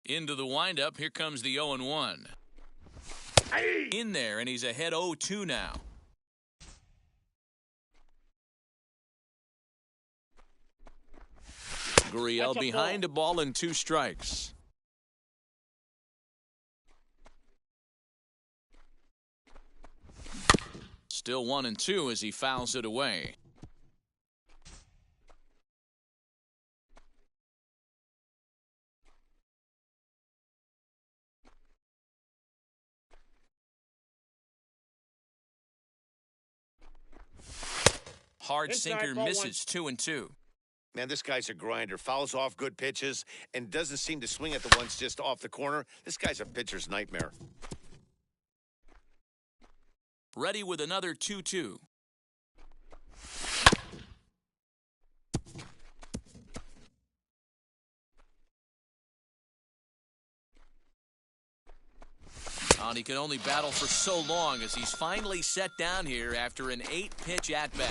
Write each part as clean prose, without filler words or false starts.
Into the windup, here comes the 0-1. In there, and he's ahead 0-2 now. Gurriel behind a ball and 2 strikes. Still 1-2 as he fouls it away. Hard sinker misses 2-2. Man, this guy's a grinder. Fouls off good pitches and doesn't seem to swing at the ones just off the corner. This guy's a pitcher's nightmare. Ready with another 2-2. And he can only battle for so long as he's finally set down here after an 8-pitch at-bat.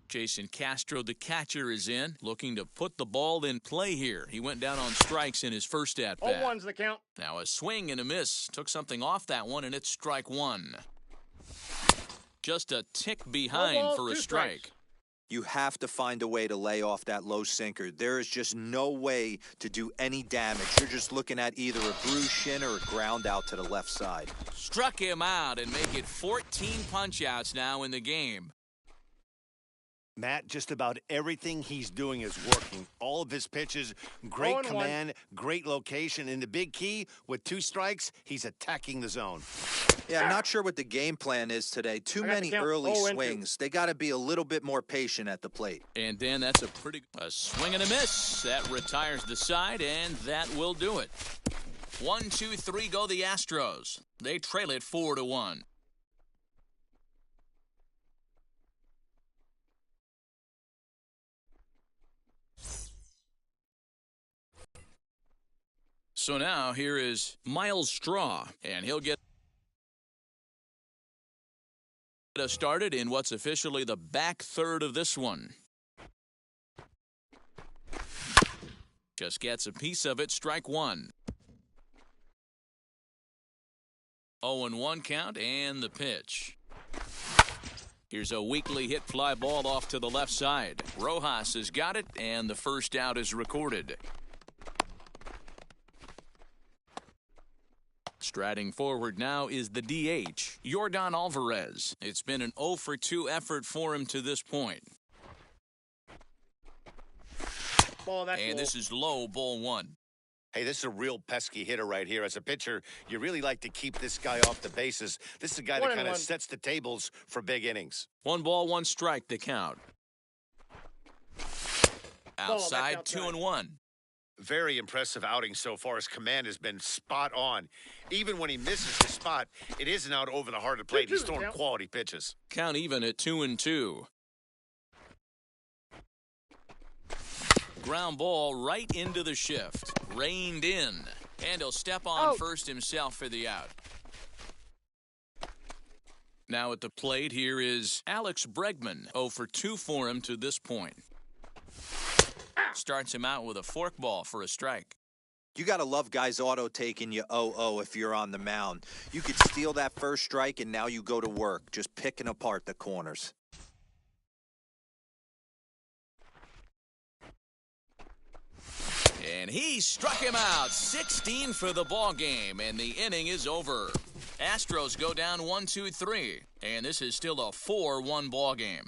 Jason Castro, the catcher, is in, looking to put the ball in play here. He went down on strikes in his first at-bat. 0-1's the count. Now a swing and a miss. Took something off that one, and it's strike 1. Just a tick behind for a strike. You have to find a way to lay off that low sinker. There is just no way to do any damage. You're just looking at either a bruised shin or a ground out to the left side. Struck him out and make it 14 punch-outs now in the game. Matt, just about everything he's doing is working. All of his pitches, great command, great location. And the big key, with 2 strikes, he's attacking the zone. Yeah, I'm not sure what the game plan is today. Too many early swings. They got to be a little bit more patient at the plate. And Dan, that's a swing and a miss. That retires the side, and that will do it. 1, 2, 3 go the Astros. They trail it 4-1. So now here is Miles Straw, and he'll get us started in what's officially the back third of this one. Just gets a piece of it, strike 1. 0-1 count and the pitch. Here's a weakly hit fly ball off to the left side. Rojas has got it, and the first out is recorded. Striding forward now is the DH, Yordan Alvarez. It's been an 0-for-2 effort for him to this point. This is low, ball 1. Hey, this is a real pesky hitter right here. As a pitcher, you really like to keep this guy off the bases. This is a guy that kind of sets the tables for big innings. 1 ball, 1 strike, the count. Outside, 2-1. Very impressive outing so far. His command has been spot on. Even when he misses the spot, it isn't out over the heart of the plate. He's throwing quality pitches. Count even at 2-2. Ground ball right into the shift. Reined in. And he'll step on first himself for the out. Now at the plate, here is Alex Bregman. 0-for-2 for him to this point. Starts him out with a forkball for a strike. You got to love guys auto-taking you 0-0 if you're on the mound. You could steal that first strike, and now you go to work, just picking apart the corners. And he struck him out. 16 for the ball game, and the inning is over. Astros go down 1-2-3, and this is still a 4-1 ball game.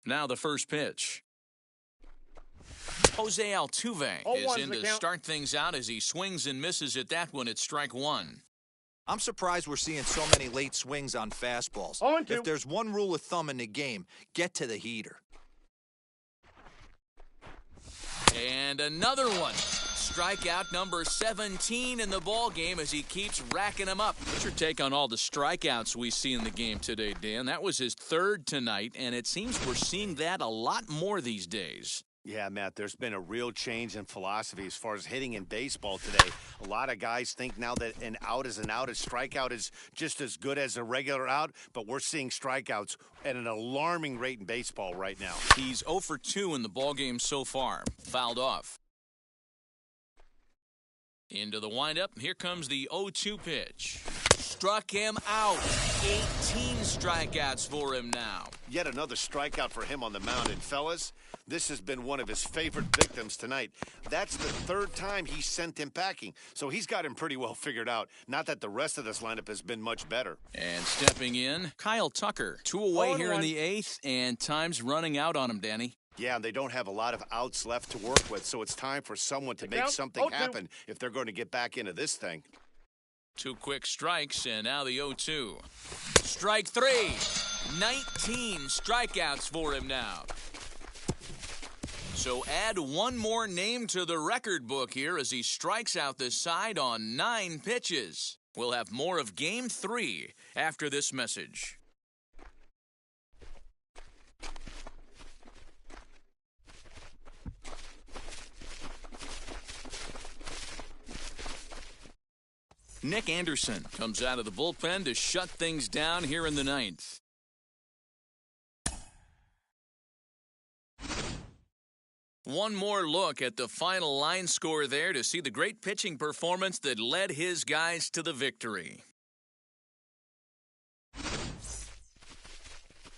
Now the first pitch. Jose Altuve is in to start things out as he swings and misses at that one at strike 1. I'm surprised we're seeing so many late swings on fastballs. 0-2. If there's one rule of thumb in the game, get to the heater. And another one. Strikeout number 17 in the ball game as he keeps racking them up. What's your take on all the strikeouts we see in the game today, Dan? That was his third tonight, and it seems we're seeing that a lot more these days. Yeah, Matt, there's been a real change in philosophy as far as hitting in baseball today. A lot of guys think now that an out is an out, a strikeout is just as good as a regular out, but we're seeing strikeouts at an alarming rate in baseball right now. He's 0 for 2 in the ballgame so far. Fouled off. Into the windup. Here comes the 0-2 pitch. Struck him out. 18 strikeouts for him now. Yet another strikeout for him on the mound. And fellas, this has been one of his favorite victims tonight. That's the third time he sent him packing. So he's got him pretty well figured out. Not that the rest of this lineup has been much better. And stepping in, Kyle Tucker. 2 away here in the 8th, and time's running out on him, Danny. Yeah, and they don't have a lot of outs left to work with, so it's time for someone to make something happen if they're going to get back into this thing. 2 quick strikes, and now the 0-2. Strike 3. 19 strikeouts for him now. So add one more name to the record book here as he strikes out the side on 9 pitches. We'll have more of Game 3 after this message. Nick Anderson comes out of the bullpen to shut things down here in the 9th. One more look at the final line score there to see the great pitching performance that led his guys to the victory.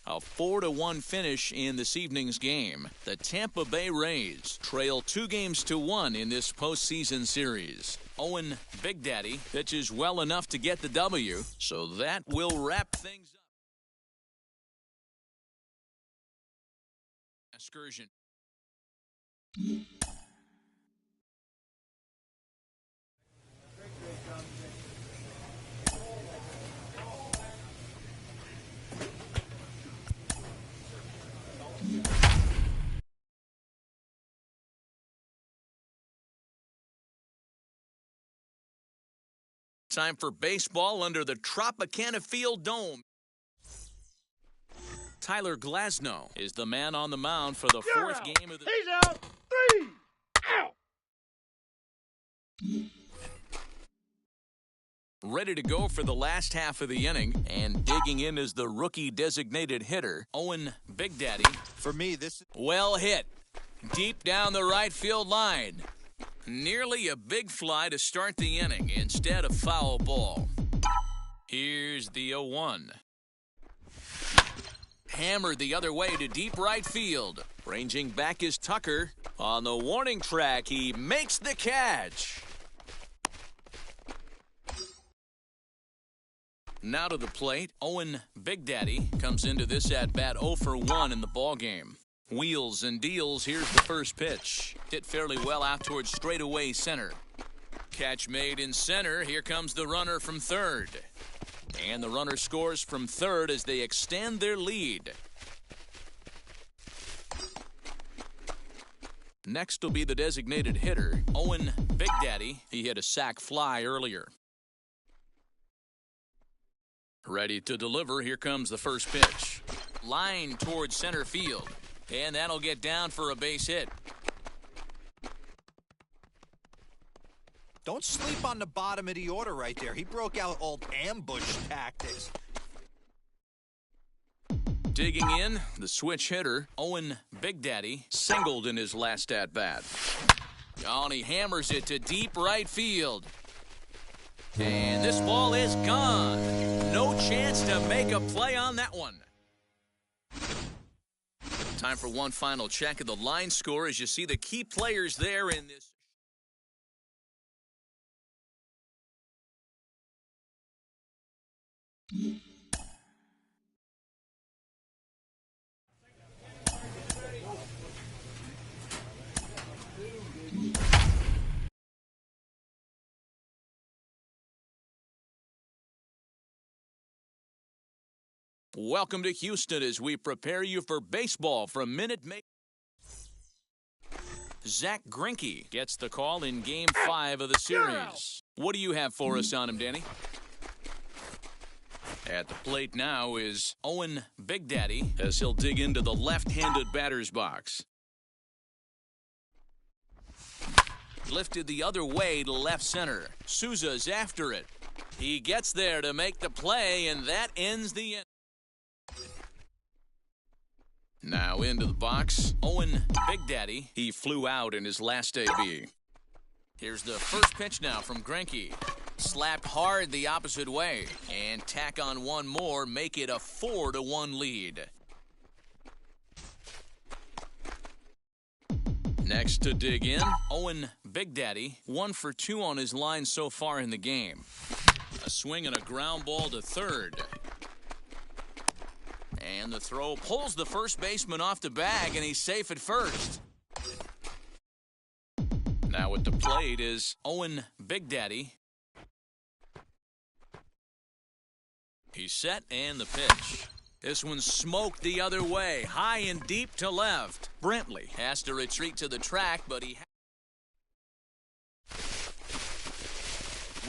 A 4-1 finish in this evening's game. The Tampa Bay Rays trail 2-1 in this postseason series. Owen Big Daddy pitches well enough to get the W, so that will wrap things up. Excursion. Time for baseball under the Tropicana Field Dome. Tyler Glasnow is the man on the mound for the fourth game of the... He's out. 3 out. Ready to go for the last half of the inning, and digging in is the rookie designated hitter, Owen Big Daddy. For me, this... Well hit. Deep down the right field line. Nearly a big fly to start the inning instead of foul ball. Here's the 0-1. Hammered the other way to deep right field. Ranging back is Tucker. On the warning track, he makes the catch. Now to the plate, Owen Big Daddy comes into this at-bat 0 for 1 in the ballgame. Wheels and deals, here's the first pitch. Hit fairly well out towards straightaway center. Catch made in center, here comes the runner from third. And the runner scores from third as they extend their lead. Next will be the designated hitter, Owen Big Daddy. He hit a sac fly earlier. Ready to deliver, here comes the first pitch. Line towards center field. And that'll get down for a base hit. Don't sleep on the bottom of the order right there. He broke out old ambush tactics. Digging in, the switch hitter, Owen Big Daddy, singled in his last at-bat. Oh, and he hammers it to deep right field. And this ball is gone. No chance to make a play on that one. Time for one final check of the line score as you see the key players there in this. Welcome to Houston as we prepare you for baseball from Minute Maid. Zach Greinke gets the call in Game 5 of the series. What do you have for us on him, Danny? At the plate now is Owen Big Daddy as he'll dig into the left-handed batter's box. Lifted the other way to left center. Souza's after it. He gets there to make the play, and that ends the inning. Now into the box, Owen Big Daddy. He flew out in his last AB. Here's the first pitch now from Greinke. Slapped hard the opposite way. And tack on one more, make it a 4-1 lead. Next to dig in, Owen Big Daddy. 1 for 2 on his line so far in the game. A swing and a ground ball to third. And the throw pulls the first baseman off the bag, and he's safe at first. Now at the plate is Owen Big Daddy. He's set, and the pitch. This one's smoked the other way, high and deep to left. Brantley has to retreat to the track, but he...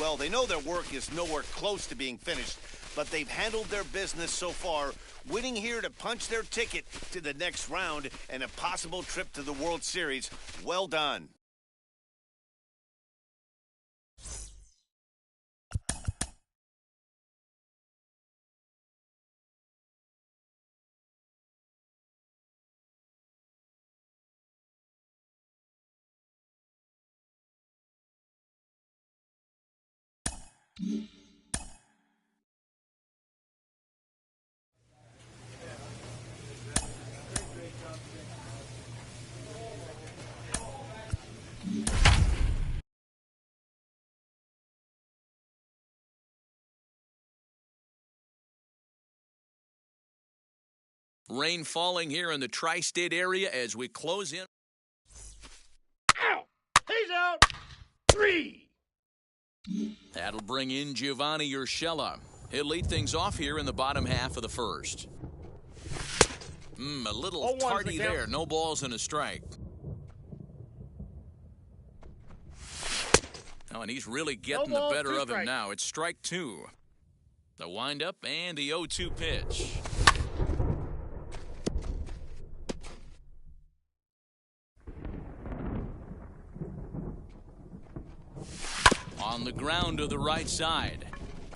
Well, they know their work is nowhere close to being finished, but they've handled their business so far, winning here to punch their ticket to the next round and a possible trip to the World Series. Well done. Rain falling here in the tri-state area as we close in. Out. He's out. 3. That'll bring in Giovanni Urshela. He'll lead things off here in the bottom half of the first. A little tardy there. No balls and a strike. Oh, and he's really getting the better of him now. It's strike 2. The windup and the 0-2 pitch. On the ground to the right side.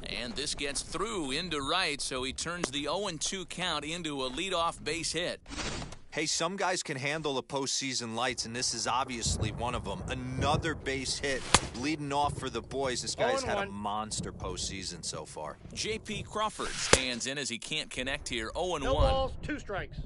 And this gets through into right, so he turns the 0-2 count into a leadoff base hit. Hey, some guys can handle the postseason lights, and this is obviously one of them. Another base hit leading off for the boys. This guy's had a monster postseason so far. J.P. Crawford stands in as he can't connect here. 0-1. No balls, 2 strikes.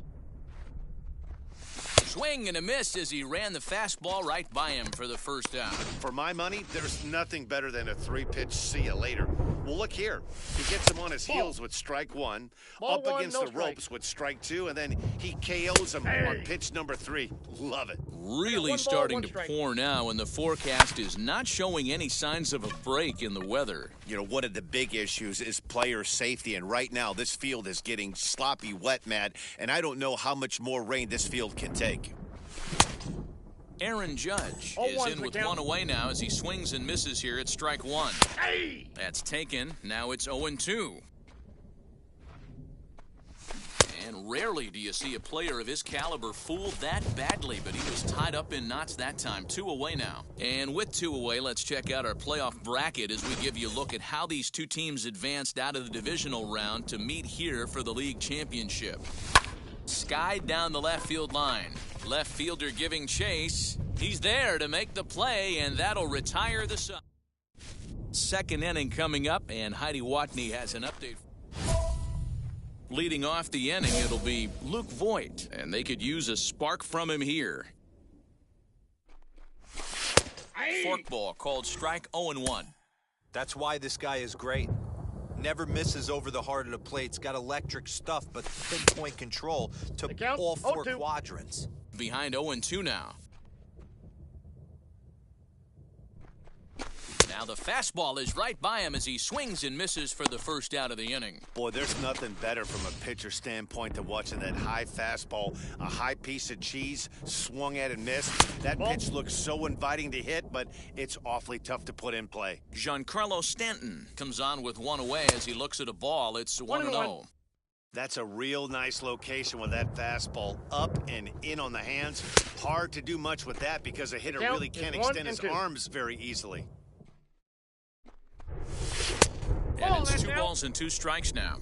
Swing and a miss as he ran the fastball right by him for the first out. For my money, there's nothing better than a 3-pitch see you later. Well, look here. He gets him on his heels with strike 1, up against the ropes with strike 2, and then he KOs him on pitch number 3. Love it. Really starting to pour now, and the forecast is not showing any signs of a break in the weather. You know, one of the big issues is player safety, and right now this field is getting sloppy wet, Matt, and I don't know how much more rain this field can take. Aaron Judge is in with 1 away now as he swings and misses here at strike 1. That's taken. Now it's 0-2. And rarely do you see a player of his caliber fooled that badly, but he was tied up in knots that time. 2 away now. And with 2 away, let's check out our playoff bracket as we give you a look at how these two teams advanced out of the divisional round to meet here for the league championship. Skied down the left field line. Left fielder giving chase. He's there to make the play, and that'll retire the side. Second inning coming up, and Heidi Watney has an update. Leading off the inning, it'll be Luke Voigt, and they could use a spark from him here. Forkball called strike 0-1. That's why this guy is great. Never misses over the heart of the plate. He's got electric stuff, but pinpoint control to all 4 quadrants. Behind 0-2 now. Now the fastball is right by him as he swings and misses for the first out of the inning. Boy, there's nothing better from a pitcher standpoint than watching that high fastball, a high piece of cheese, swung at and missed. That pitch looks so inviting to hit, but it's awfully tough to put in play. Giancarlo Stanton comes on with one away as he looks at a ball. It's 1-0. That's a real nice location with that fastball up and in on the hands. Hard to do much with that because a hitter really can't extend his arms very easily. And it's 2 balls and 2 strikes now.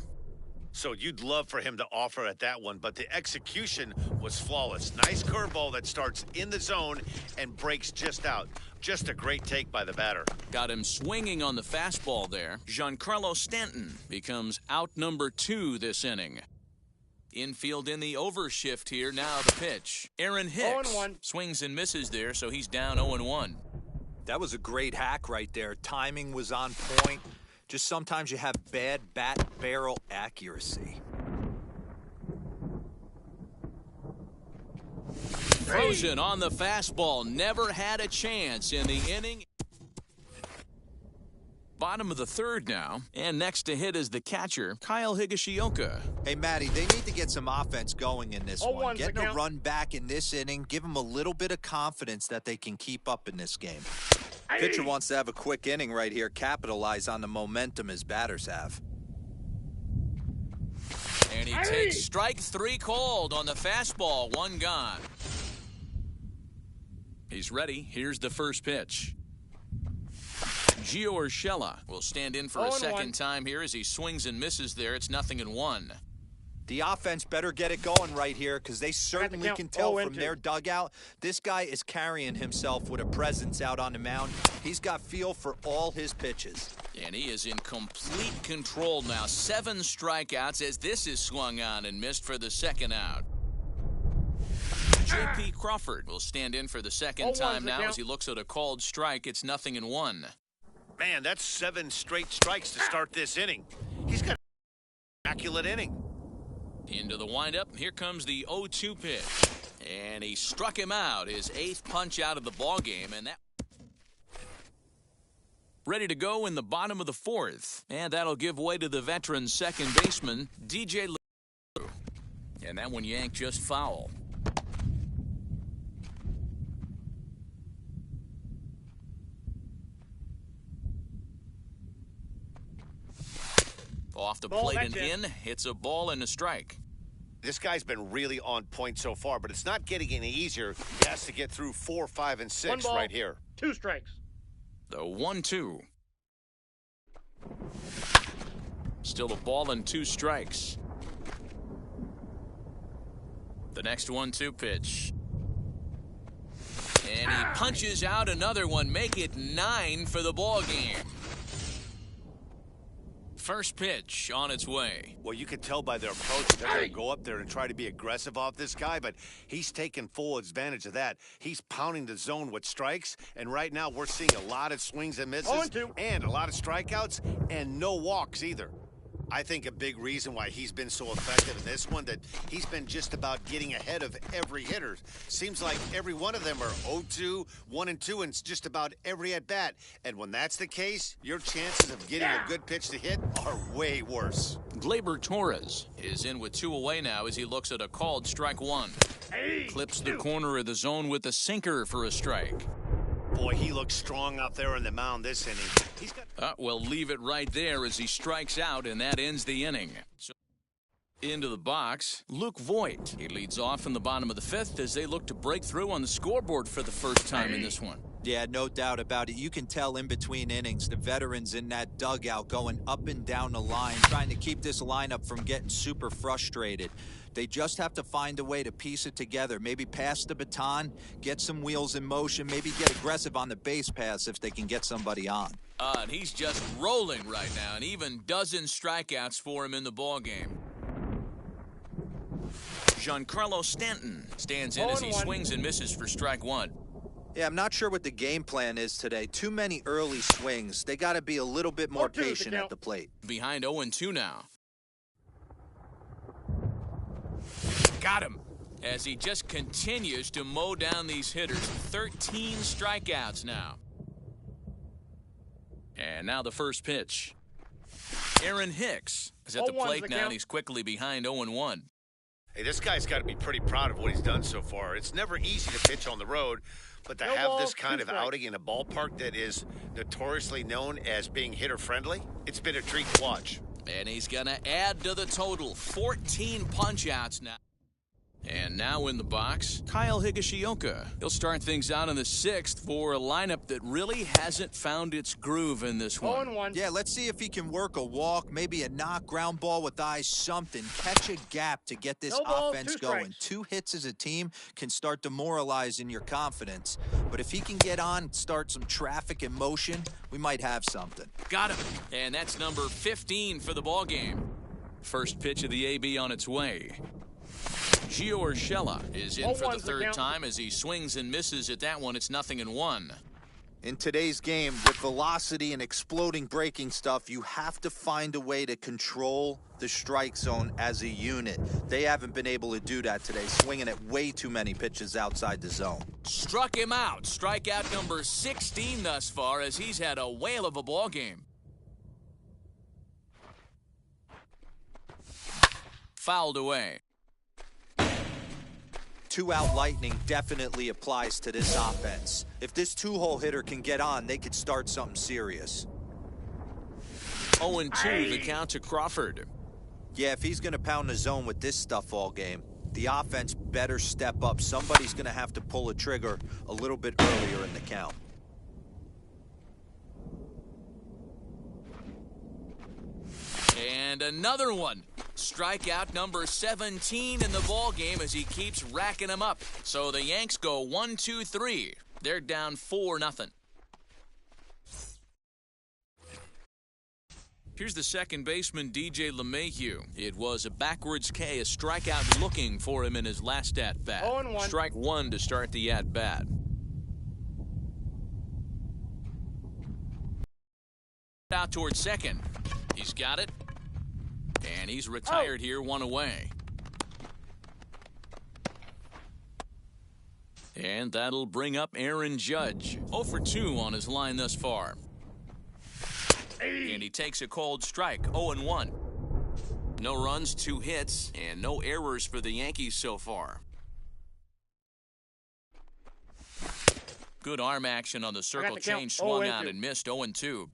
So you'd love for him to offer at that one, but the execution was flawless. Nice curveball that starts in the zone and breaks just out. Just a great take by the batter. Got him swinging on the fastball there. Giancarlo Stanton becomes out number 2 this inning. Infield in the overshift here. Now the pitch. Aaron Hicks swings and misses there, so he's down 0-1. That was a great hack right there. Timing was on point. Just sometimes you have bad bat barrel accuracy. Frozen on the fastball. Never had a chance in the inning. Bottom of the 3rd now. And next to hit is the catcher, Kyle Higashioka. Hey, Matty, they need to get some offense going in this one. Getting a run back in this inning, give them a little bit of confidence that they can keep up in this game. Pitcher wants to have a quick inning right here, capitalize on the momentum his batters have. And he takes strike 3 called on the fastball. 1 gone. He's ready. Here's the first pitch. Gio Urshela will stand in for a second time here as he swings and misses there. It's 0-1. The offense better get it going right here because they certainly can tell from their dugout. This guy is carrying himself with a presence out on the mound. He's got feel for all his pitches. And he is in complete control now. 7 strikeouts as this is swung on and missed for the second out. J.P. Crawford will stand in for the second time now as he looks at a called strike. It's 0-1. Man, that's 7 straight strikes to start this inning. He's got an immaculate inning. Into the windup. Here comes the 0-2 pitch. And he struck him out. His 8th punch out of the ballgame. And that ready to go in the bottom of the 4th. And that'll give way to the veteran second baseman, DJ LeBeau. And that one yanked just foul. Off the plate and in. It's a ball and a strike. This guy's been really on point so far, but it's not getting any easier. He has to get through 4, 5, and 6 right here. 2 strikes. The 1-2. Still a ball and 2 strikes. The next 1-2 pitch. And he punches out another one. Make it 9 for the ball game. First pitch on its way. Well, you can tell by their approach they're going to go up there and try to be aggressive off this guy, but he's taking full advantage of that. He's pounding the zone with strikes, and right now we're seeing a lot of swings and misses and a lot of strikeouts and no walks either. I think a big reason why he's been so effective in this one that he's been just about getting ahead of every hitter. Seems like every one of them are 0-2, 1-2, and just about every at-bat. And when that's the case, your chances of getting a good pitch to hit are way worse. Gleyber Torres is in with 2 away now as he looks at a called strike 1. Clips the corner of the zone with a sinker for a strike. Boy, he looks strong out there on the mound this inning. He's got... We'll leave it right there as he strikes out, and that ends the inning. So into the box, Luke Voigt. He leads off in the bottom of the 5th as they look to break through on the scoreboard for the first time in this one. Yeah, no doubt about it. You can tell in between innings, the veterans in that dugout going up and down the line, trying to keep this lineup from getting super frustrated. They just have to find a way to piece it together. Maybe pass the baton, get some wheels in motion, maybe get aggressive on the base pass if they can get somebody on. And he's just rolling right now, and even dozen strikeouts for him in the ballgame. Giancarlo Stanton stands in as he swings and misses for strike 1. Yeah, I'm not sure what the game plan is today. Too many early swings. They got to be a little bit more patient at the plate. Behind 0-2 now. Got him. As he just continues to mow down these hitters. 13 strikeouts now. And now the first pitch. Aaron Hicks is at the 0-1's plate the now, count. and he's quickly behind 0-1. Hey, this guy's got to be pretty proud of what he's done so far. It's never easy to pitch on the road, but to No have balls, this kind 2 of strikes. outing in a ballpark that is notoriously known as being hitter-friendly, it's been a treat to watch. And he's going to add to the total. 14 punch-outs now. And now in the box, Kyle Higashioka. He'll start things out in the 6th for a lineup that really hasn't found its groove in this one. 0-1. Yeah, let's see if he can work a walk, maybe a knock, ground ball with eyes, something. Catch a gap to get this No balls, offense 2 going. strikes. 2 hits as a team can start demoralizing your confidence. But if he can get on, start some traffic in motion, we might have something. Got him. And that's number 15 for the ball game. First pitch of the AB on its way. Gio Urshela is in for the 0-1's the third count. time as he swings and misses at that one. It's 0-1. In today's game, with velocity and exploding breaking stuff, you have to find a way to control the strike zone as a unit. They haven't been able to do that today, swinging at way too many pitches outside the zone. Struck him out. Strikeout number 16 thus far as he's had a whale of a ball game. Fouled away. 2-out lightning definitely applies to this offense. If this 2-hole hitter can get on, they could start something serious. 0-2 the count to Crawford. Yeah, if he's going to pound the zone with this stuff all game, the offense better step up. Somebody's going to have to pull a trigger a little bit earlier in the count. And another one. Strikeout number 17 in the ball game as he keeps racking them up. So the Yanks go 1-2-3. They're down 4-0. Here's the second baseman, DJ LeMahieu. It was a backwards K, a strikeout looking for him in his last at-bat. 0-1. Strike one to start the at-bat. Out towards second. He's got it. And he's retired here, 1 away. And that'll bring up Aaron Judge. 0 for 2 on his line thus far. And he takes a cold strike, 0-1. No runs, 2 hits, and no errors for the Yankees so far. Good arm action on the circle the count. change, swung 0-2. out and missed, 0-2.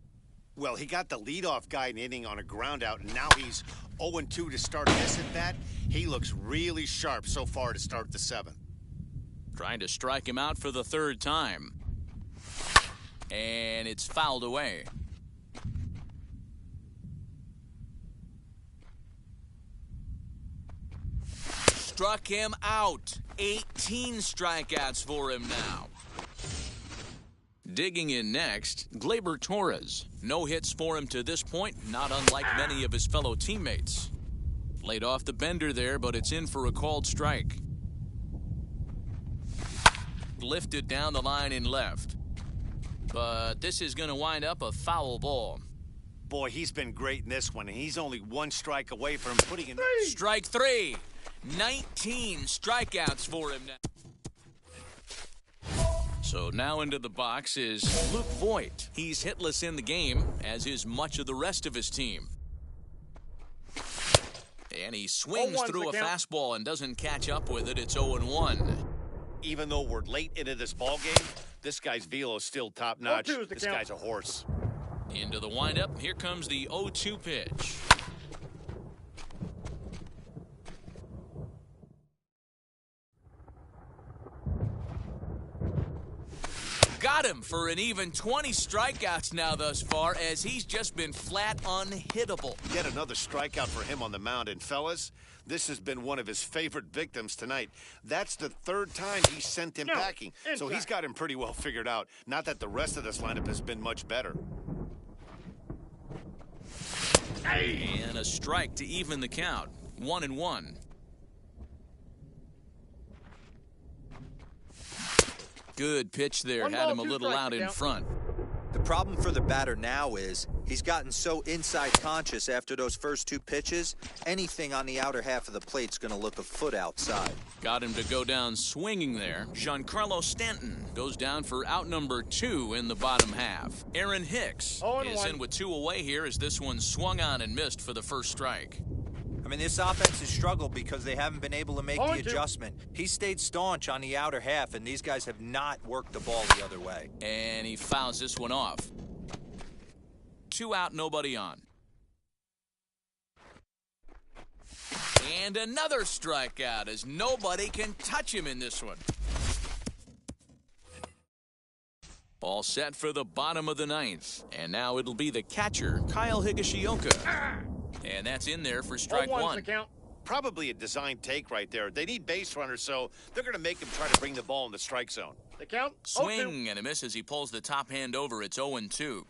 Well, he got the leadoff guy in inning on a ground out, and now he's 0-2 to start this at bat. He looks really sharp so far to start the 7th. Trying to strike him out for the third time. And it's fouled away. Struck him out. 18 strikeouts for him now. Digging in next, Gleyber Torres. No hits for him to this point, not unlike many of his fellow teammates. Laid off the bender there, but it's in for a called strike. Lifted down the line in left. But this is going to wind up a foul ball. Boy, he's been great in this one, and he's only 1 strike away from putting in... Strike 3. 19 strikeouts for him now. So now into the box is Luke Voigt. He's hitless in the game, as is much of the rest of his team. And he swings 0-1's through a the count. fastball and doesn't catch up with it. It's 0-1. Even though we're late into this ball game, this guy's velo is still top-notch. 0-2's the This count. guy's a horse. Into the windup. Here comes the 0-2 pitch. Got him for an even 20 strikeouts now thus far, as he's just been flat unhittable. Yet another strikeout for him on the mound. And fellas, this has been one of his favorite victims tonight. That's the 3rd time he sent him No, packing. So he's inside. got him pretty well figured out. Not that the rest of this lineup has been much better. And a strike to even the count. 1-1. Good pitch there. 1 Had ball, him a 2 little strikes out to in count. front. The problem for the batter now is he's gotten so inside conscious after those first 2 pitches, anything on the outer half of the plate's going to look a foot outside. Got him to go down swinging there. Giancarlo Stanton goes down for out number 2 in the bottom half. Aaron Hicks is in with 2 away here as this one swung on and missed for the first strike. I mean, this offense has struggled because they haven't been able to make the adjustment. He stayed staunch on the outer half, and these guys have not worked the ball the other way. And he fouls this one off. 2 out, nobody on. And another strikeout as nobody can touch him in this one. All set for the bottom of the 9th. And now it'll be the catcher, Kyle Higashioka. And that's in there for strike 1. Probably a design take right there. They need base runners, so they're going to make him try to bring the ball in the strike zone. The count. Swing and a miss as he pulls the top hand over. It's 0-2.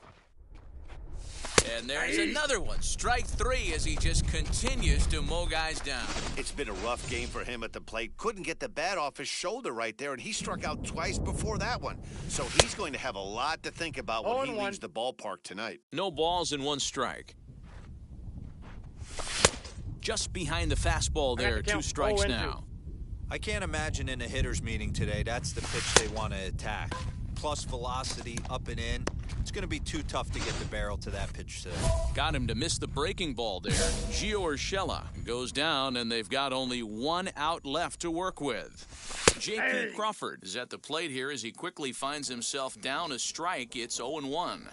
And there's another one. Strike 3 as he just continues to mow guys down. It's been a rough game for him at the plate. Couldn't get the bat off his shoulder right there, and he struck out twice before that one. So he's going to have a lot to think about when he leaves the ballpark tonight. No balls and 1 strike. Just behind the fastball there, 2 strikes now. I can't imagine in a hitter's meeting today that's the pitch they want to attack. Plus velocity, up and in. It's going to be too tough to get the barrel to that pitch today. Got him to miss the breaking ball there. Gio Urshela goes down, and they've got only 1 out left to work with. J.P. Crawford is at the plate here as he quickly finds himself down a strike. It's 0-1.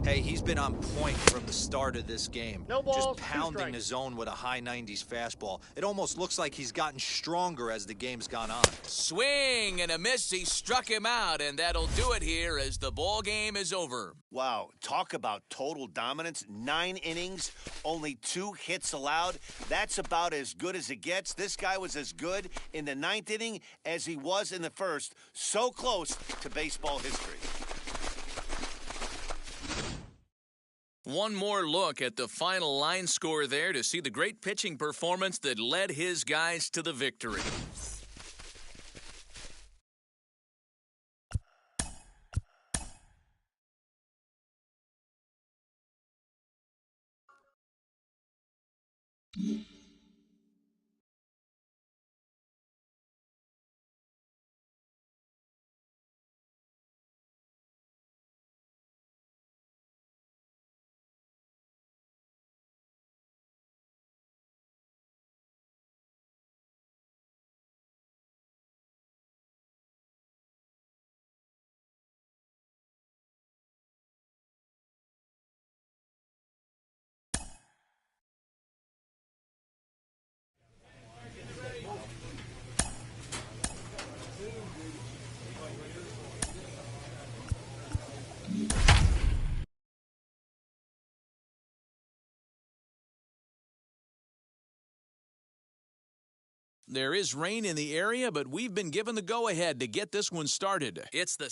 Hey, he's been on point from the start of this game. No balls, just pounding the zone with a high 90s fastball. It almost looks like he's gotten stronger as the game's gone on. Swing and a miss. He struck him out, and that'll do it here as the ball game is over. Wow, talk about total dominance. 9 innings, only 2 hits allowed. That's about as good as it gets. This guy was as good in the 9th inning as he was in the 1st. So close to baseball history. One more look at the final line score there to see the great pitching performance that led his guys to the victory. There is rain in the area, but we've been given the go-ahead to get this one started. It's the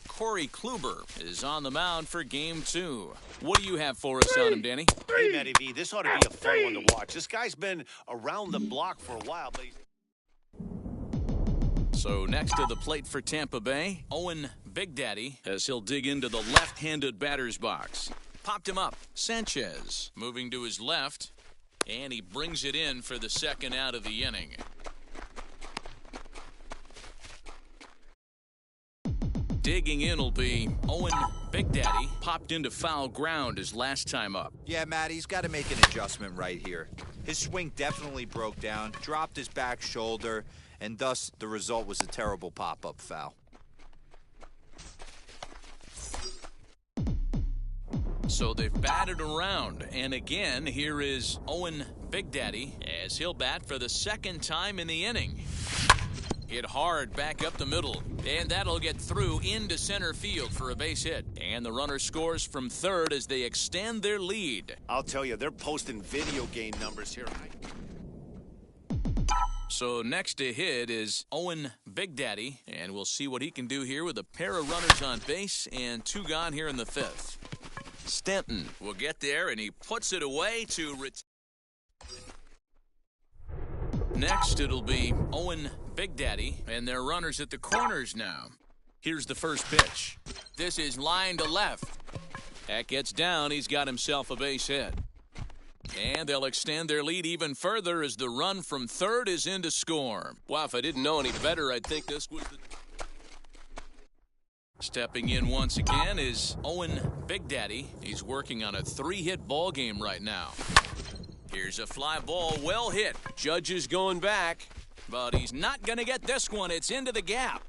Corey Kluber is on the mound for Game 2. What do you have for us on him, Danny? Hey, Matty V, this ought to be a fun one to watch. This guy's been around the block for a while, but So next to the plate for Tampa Bay, Owen Big Daddy, as he'll dig into the left-handed batter's box. Popped him up. Sanchez moving to his left. And he brings it in for the 2nd out of the inning. Digging in will be Owen Big Daddy. Popped into foul ground his last time up. Yeah, Matt, he's got to make an adjustment right here. His swing definitely broke down, dropped his back shoulder, and thus the result was a terrible pop-up foul. So they've batted around, and again, here is Owen Big Daddy as he'll bat for the 2nd time in the inning. Hit hard back up the middle, and that'll get through into center field for a base hit. And the runner scores from 3rd as they extend their lead. I'll tell you, they're posting video game numbers here. So next to hit is Owen Big Daddy, and we'll see what he can do here with a pair of runners on base and 2 gone here in the 5th. Stanton will get there, and he puts it away to Next, it'll be Owen Big Daddy, and their runners at the corners now. Here's the first pitch. This is line to left. That gets down. He's got himself a base hit. And they'll extend their lead even further as the run from third is in to score. Wow, if I didn't know any better, I'd think this was the... Stepping in once again is Owen Big Daddy. He's working on a 3-hit ball game right now. Here's a fly ball, well hit. Judge is going back, but he's not going to get this one. It's into the gap.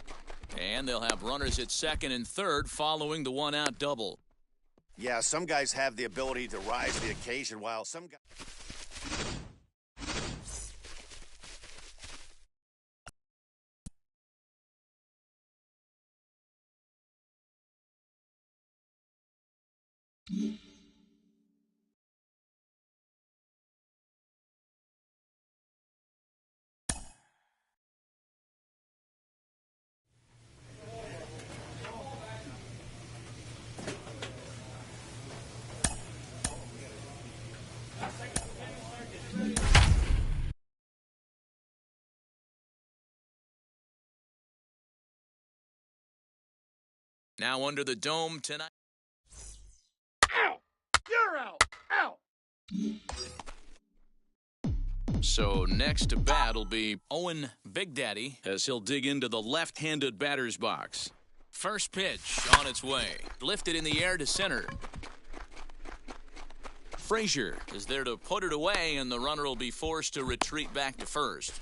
And they'll have runners at second and third following the one-out double. Yeah, some guys have the ability to rise to the occasion, while some guys... Now under the dome tonight. Out! You're out! Out! So next to bat will be Owen Big Daddy as he'll dig into the left-handed batter's box. First pitch on its way. Lifted in the air to center. Frazier is there to put it away, and the runner will be forced to retreat back to first.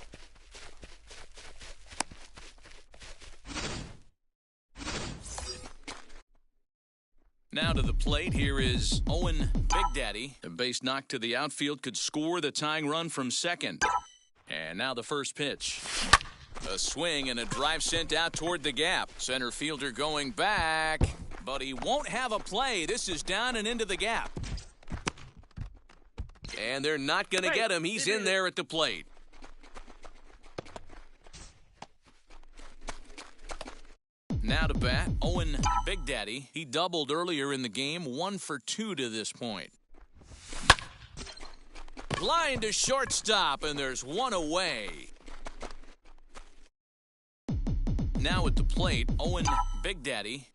Now to the plate, here is Owen Big Daddy. A base knock to the outfield could score the tying run from second. And now the first pitch. A swing and a drive sent out toward the gap. Center fielder going back, but he won't have a play. This is down and into the gap. And they're not going to get him. He's in there at the plate. Now to bat, Owen Big Daddy. He doubled earlier in the game, 1 for 2 to this point. Line to shortstop, and there's one away. Now at the plate, Owen Big Daddy.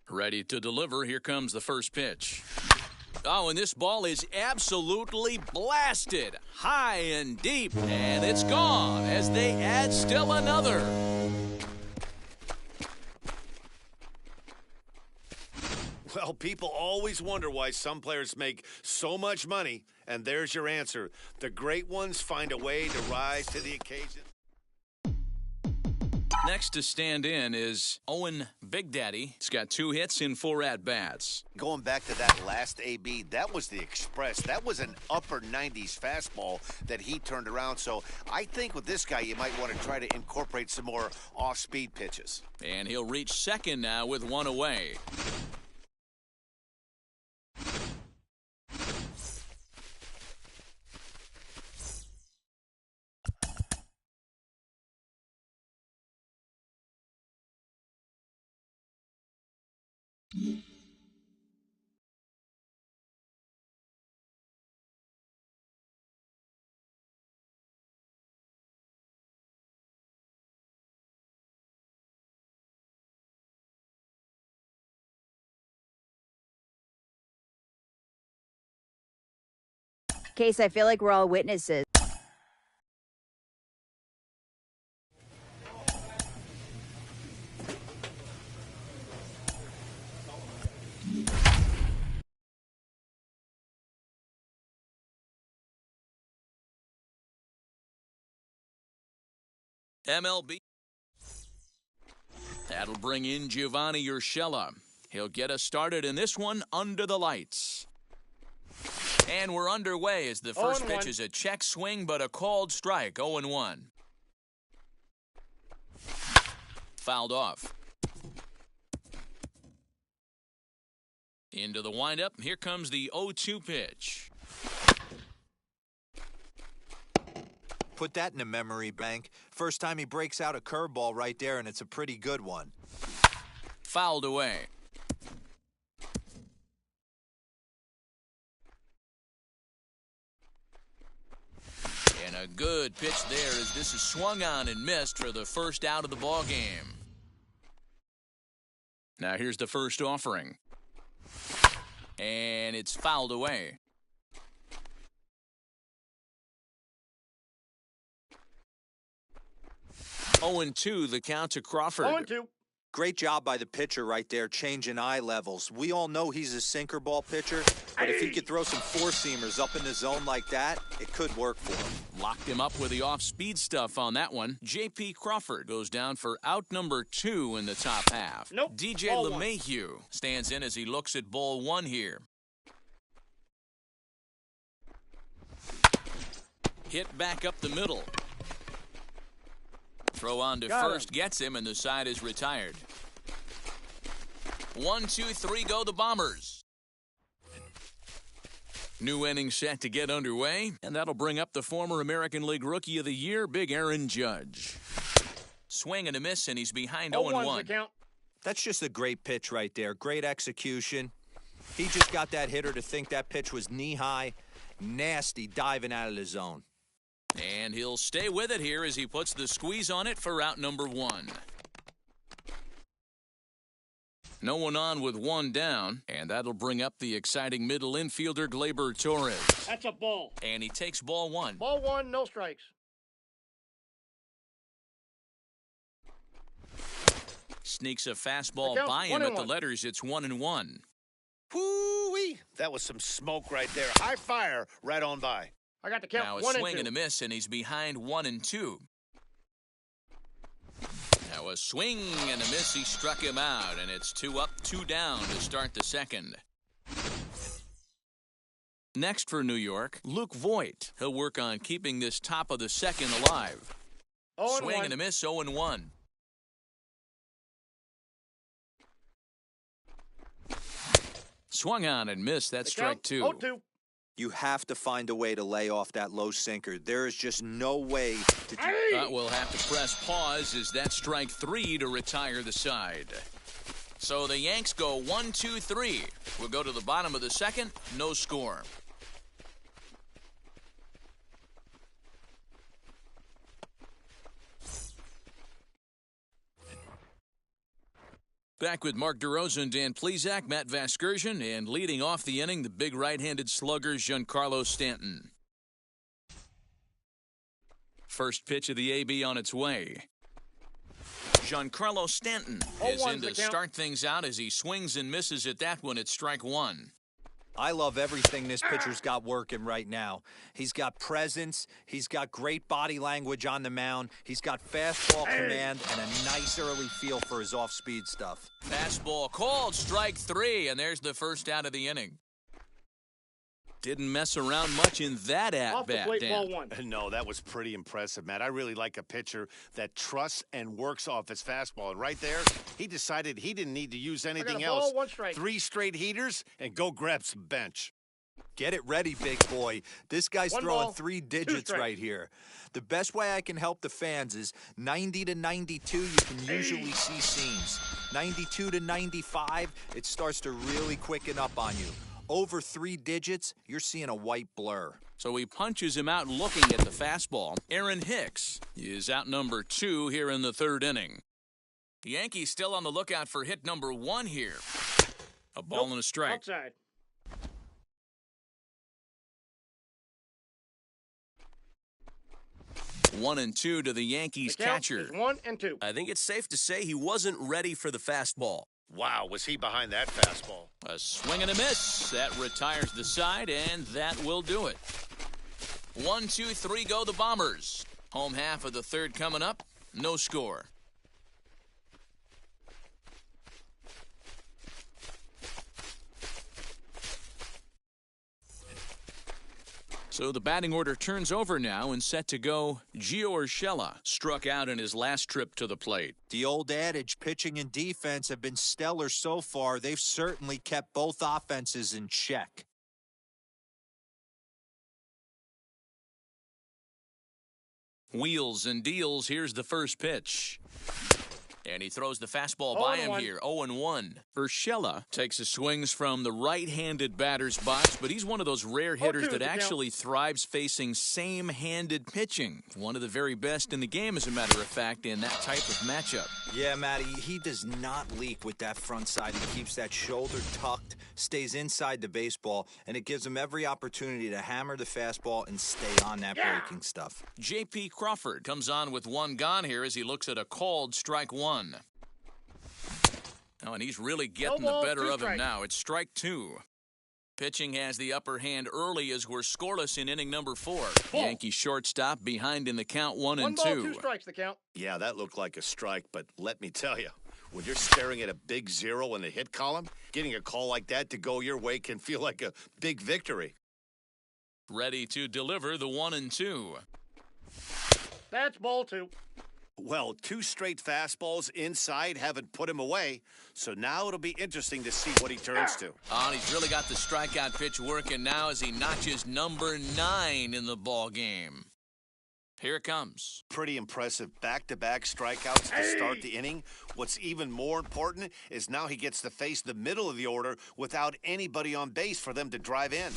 Ready to deliver. Here comes the first pitch. Oh, and this ball is absolutely blasted. High and deep, and it's gone as they add still another. Well, people always wonder why some players make so much money, and there's your answer. The great ones find a way to rise to the occasion. Next to stand in is Owen Big Daddy. He's got 2 hits in 4 at-bats. Going back to that last AB, that was the express. That was an upper 90s fastball that he turned around. So I think with this guy, you might want to try to incorporate some more off-speed pitches. And he'll reach second now with 1 away. Case, I feel like we're all witnesses. MLB. That'll bring in Giovanni Urshela. He'll get us started in this one under the lights. And we're underway as the first pitch is a check swing, but a called strike, 0-1. Fouled off. Into the windup. Here comes the 0-2 pitch. Put that in a memory bank. First time he breaks out a curveball right there, and it's a pretty good one. Fouled away. And a good pitch there as this is swung on and missed for the first out of the ball game. Now here's the first offering. And it's fouled away. 0-2 the count to Crawford. 0-2. Great job by the pitcher right there, changing eye levels. We all know he's a sinker ball pitcher, but if he could throw some four-seamers up in the zone like that, it could work for him. Locked him up with the off-speed stuff on that one. J.P. Crawford goes down for out number 2 in the top half. Nope. DJ Ball LeMahieu stands in as he looks at ball 1 here. Hit back up the middle. Throw on to first, gets him, and the side is retired. 1, 2, 3, go the Bombers. New inning set to get underway, and that'll bring up the former American League Rookie of the Year, Big Aaron Judge. Swing and a miss, and he's behind 0-1. That's just a great pitch right there. Great execution. He just got that hitter to think that pitch was knee-high, nasty, diving out of the zone. And he'll stay with it here as he puts the squeeze on it for out number 1. No one on with 1 down, and that'll bring up the exciting middle infielder Gleyber Torres. That's a ball. And he takes ball 1. Ball 1, no strikes. Sneaks a fastball by him at the letters. It's 1-1. Whoo-wee! That was some smoke right there. High fire right on by. I got the count. Now a 1 swing and 2. and a miss, and he's behind 1-2. Now a swing and a miss. He struck him out, and it's 2 up, 2 down to start the second. Next for New York, Luke Voigt. He'll work on keeping this top of the second alive. Swing and a miss, 0-1. Swung on and missed. That's strike 2. 0-2. You have to find a way to lay off that low sinker. There is just no way to do We'll have to press pause as that's strike 3 to retire the side. So the Yanks go 1, 2, 3. We'll go to the bottom of the second. No score. Back with Mark DeRosa and Dan Plesac, Matt Vasgersian, and leading off the inning, the big right-handed slugger, Giancarlo Stanton. First pitch of the AB on its way. Giancarlo Stanton is in to start things out as he swings and misses at that one at strike 1. I love everything this pitcher's got working right now. He's got presence. He's got great body language on the mound. He's got fastball command and a nice early feel for his off-speed stuff. Fastball called, strike 3, and there's the first out of the inning. Didn't mess around much in that at-bat, Dan. Ball 1. No, that was pretty impressive, Matt. I really like a pitcher that trusts and works off his fastball. And right there, he decided he didn't need to use anything else. 1 strike. 3 straight heaters and go grab some bench. Get it ready, big boy. This guy's throwing 3 digits right here. The best way I can help the fans is 90 to 92, you can usually see seams. 92 to 95, it starts to really quicken up on you. Over 3 digits, you're seeing a white blur. So he punches him out looking at the fastball. Aaron Hicks is out number 2 here in the third inning. The Yankees still on the lookout for hit number 1 here. A ball and a strike. Outside. One and 2 to the Yankees catcher. 1 and 2. I think it's safe to say he wasn't ready for the fastball. Wow, was he behind that fastball? A swing and a miss. That retires the side, and that will do it. 1, 2, 3, go the Bombers. Home half of the third coming up. No score. So the batting order turns over now and set to go. Gio Urshela struck out in his last trip to the plate. The old adage, pitching and defense have been stellar so far. They've certainly kept both offenses in check. Wheels and deals. Here's the first pitch. And he throws the fastball by him here, 0-1. Urshela takes his swings from the right-handed batter's box, but he's one of those rare hitters that actually thrives facing same-handed pitching. One of the very best in the game, as a matter of fact, in that type of matchup. Yeah, Matty, he does not leak with that front side. He keeps that shoulder tucked, stays inside the baseball, and it gives him every opportunity to hammer the fastball and stay on that breaking stuff. J.P. Crawford comes on with one gone here as he looks at a called strike one. Oh, and he's really getting the better of him now. It's strike two. Pitching has the upper hand early as we're scoreless in inning number 4. Yankee shortstop behind in the count 1-2. 1 ball, 2 strikes the count. Yeah, that looked like a strike, but let me tell you, when you're staring at a big 0 in the hit column, getting a call like that to go your way can feel like a big victory. Ready to deliver the 1-2. That's ball 2. Well, 2 straight fastballs inside haven't put him away, so now it'll be interesting to see what he turns to. Oh, he's really got the strikeout pitch working now as he notches number 9 in the ball game. Here it comes. Pretty impressive back-to-back strikeouts to start the inning. What's even more important is now he gets to face the middle of the order without anybody on base for them to drive in.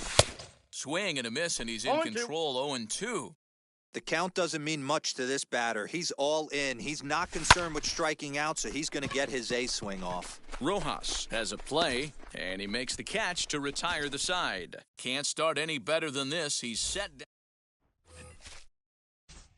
Swing and a miss, and he's in control, 0-2. The count doesn't mean much to this batter. He's all in. He's not concerned with striking out, so he's going to get his A swing off. Rojas has a play, and he makes the catch to retire the side. Can't start any better than this. He's set down.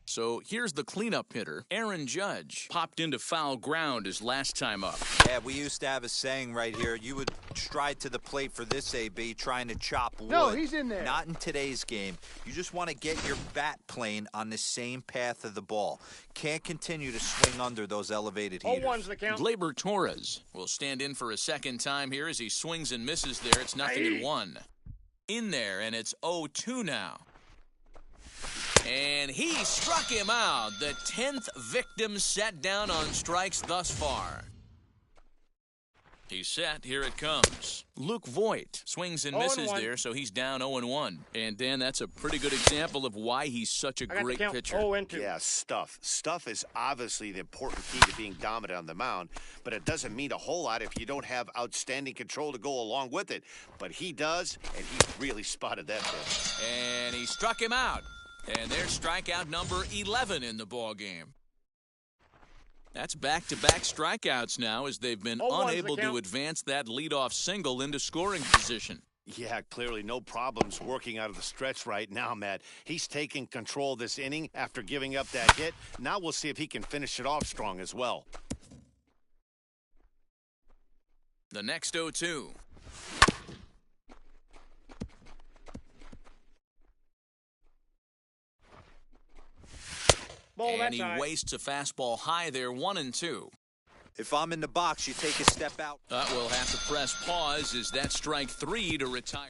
So here's the cleanup hitter, Aaron Judge. Popped into foul ground his last time up. Yeah, we used to have a saying right here. You would stride to the plate for this AB trying to chop wood. No, he's in there. Not in today's game. You just want to get your bat plane on the same path of the ball. Can't continue to swing under those elevated heaters. 0-1's the count. Gleyber Torres will stand in for a second time here as he swings and misses there. It's 0-1. In there, and it's 0-2 now. And he struck him out. The 10th victim set down on strikes thus far. He's set. Here it comes. Luke Voigt swings and misses there, so he's down 0-1. And, Dan, that's a pretty good example of why he's such a great pitcher. 0-2. Yeah, stuff. Stuff is obviously the important key to being dominant on the mound, but it doesn't mean a whole lot if you don't have outstanding control to go along with it. But he does, and he really spotted that pitch. And he struck him out. And there's strikeout number 11 in the ballgame. That's back-to-back strikeouts now as they've been unable to advance that leadoff single into scoring position. Yeah, clearly no problems working out of the stretch right now, Matt. He's taking control of this inning after giving up that hit. Now we'll see if he can finish it off strong as well. The next 0-2. And he wastes a fastball high there, 1-2. If I'm in the box, you take a step out. We'll have to press pause as that strike 3 to retire.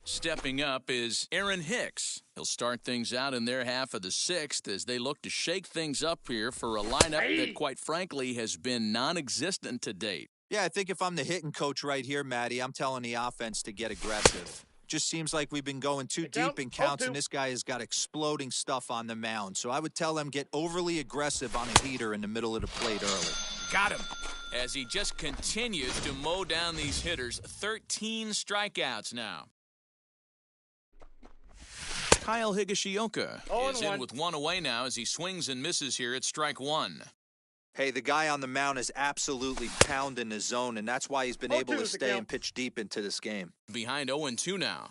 Stepping up is Aaron Hicks. He'll start things out in their half of the 6th as they look to shake things up here for a lineup that, quite frankly, has been non-existent to date. Yeah, I think if I'm the hitting coach right here, Matty, I'm telling the offense to get aggressive. Just seems like we've been going too deep in counts, and this guy has got exploding stuff on the mound. So I would tell them get overly aggressive on a heater in the middle of the plate early. Got him. As he just continues to mow down these hitters. 13 strikeouts now. Kyle Higashioka is in with 1 away now as he swings and misses here at strike 1. Hey, the guy on the mound is absolutely pounding the zone, and that's why he's been able to stay and pitch deep into this game. Behind 0-2 now.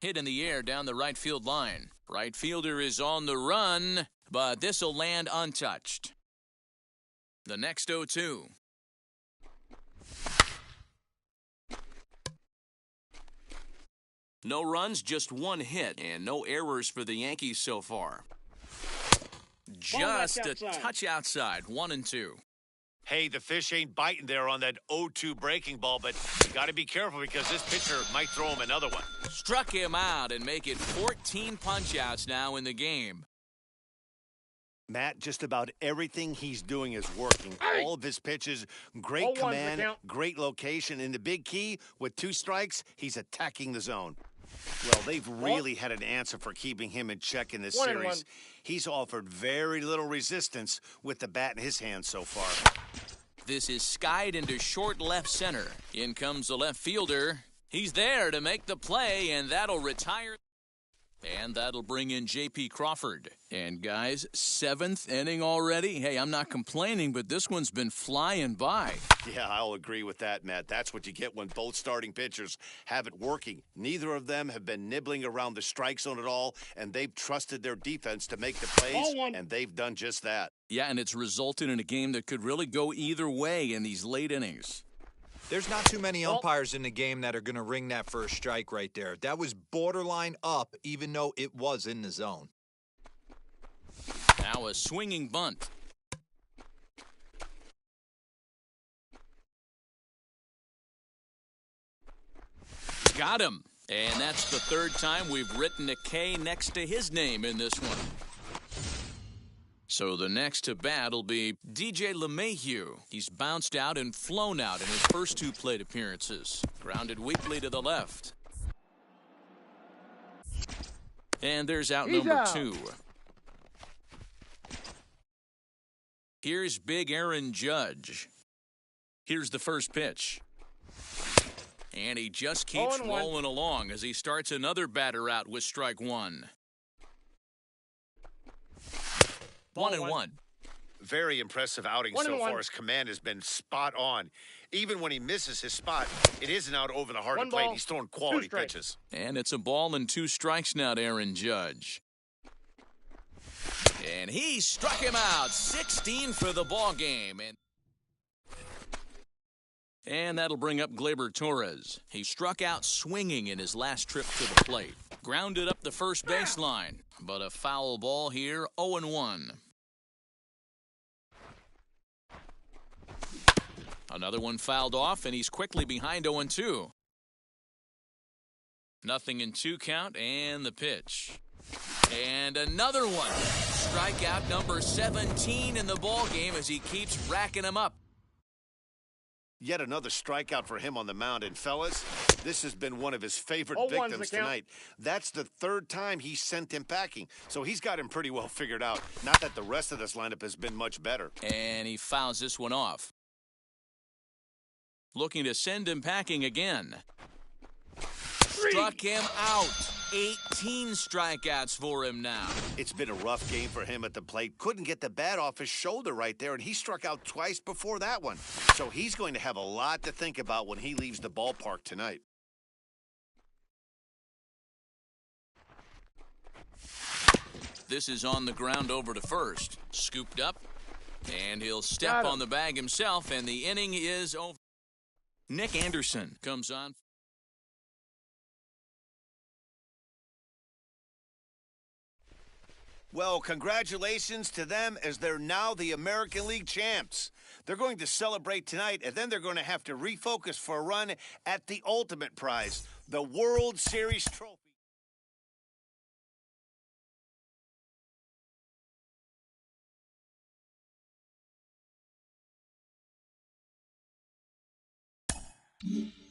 Hit in the air down the right field line. Right fielder is on the run, but this will land untouched. The next 0-2. No runs, just 1 hit, and no errors for the Yankees so far. Just a touch outside, 1-2. Hey, the fish ain't biting there on that 0-2 breaking ball, but you got to be careful because this pitcher might throw him another one. Struck him out and make it 14 punch-outs now in the game. Matt, just about everything he's doing is working. All of his pitches, great command, great location, and the big key, with 2 strikes, he's attacking the zone. Well, they've really had an answer for keeping him in check in this 1-1. series. He's offered very little resistance with the bat in his hand so far. This is skied into short left center. In comes the left fielder. He's there to make the play, and that'll retire. And that'll bring in J.P. Crawford. And guys, 7th inning already. Hey, I'm not complaining, but this one's been flying by. Yeah, I'll agree with that, Matt. That's what you get when both starting pitchers have it working. Neither of them have been nibbling around the strike zone at all, and they've trusted their defense to make the plays, and they've done just that. Yeah, and it's resulted in a game that could really go either way in these late innings. There's not too many umpires in the game that are going to ring that first strike right there. That was borderline up, even though it was in the zone. Now a swinging bunt. Got him. And that's the 3rd time we've written a K next to his name in this one. So the next to bat will be DJ LeMahieu. He's bounced out and flown out in his first 2 plate appearances. Grounded weakly to the left. And there's out number 2. Here's big Aaron Judge. Here's the first pitch. And he just keeps rolling along as he starts another batter out with strike 1. 1-1. Very impressive outing so far. His command has been spot on. Even when he misses his spot, it isn't out over the heart of the plate. He's throwing quality pitches. And it's a ball and 2 strikes now to Aaron Judge. And he struck him out. 16 for the ball game. And that'll bring up Gleyber Torres. He struck out swinging in his last trip to the plate. Grounded up the first baseline. But a foul ball here, 0-1. Another one fouled off, and he's quickly behind 0-2. Nothing in 2 count, and the pitch. And another one. Strikeout number 17 in the ball game as he keeps racking them up. Yet another strikeout for him on the mound. And, fellas, this has been one of his favorite 0-1's victims tonight. That's the 3rd time he sent him packing. So he's got him pretty well figured out. Not that the rest of this lineup has been much better. And he fouls this one off. Looking to send him packing again. Struck him out. 18 strikeouts for him now. It's been a rough game for him at the plate. Couldn't get the bat off his shoulder right there, and he struck out twice before that one. So he's going to have a lot to think about when he leaves the ballpark tonight. This is on the ground over to first. Scooped up, and he'll step on the bag himself, and the inning is over. Nick Anderson comes on. Well, congratulations to them as they're now the American League champs. They're going to celebrate tonight, and then they're going to have to refocus for a run at the ultimate prize, the World Series trophy. Mm-hmm.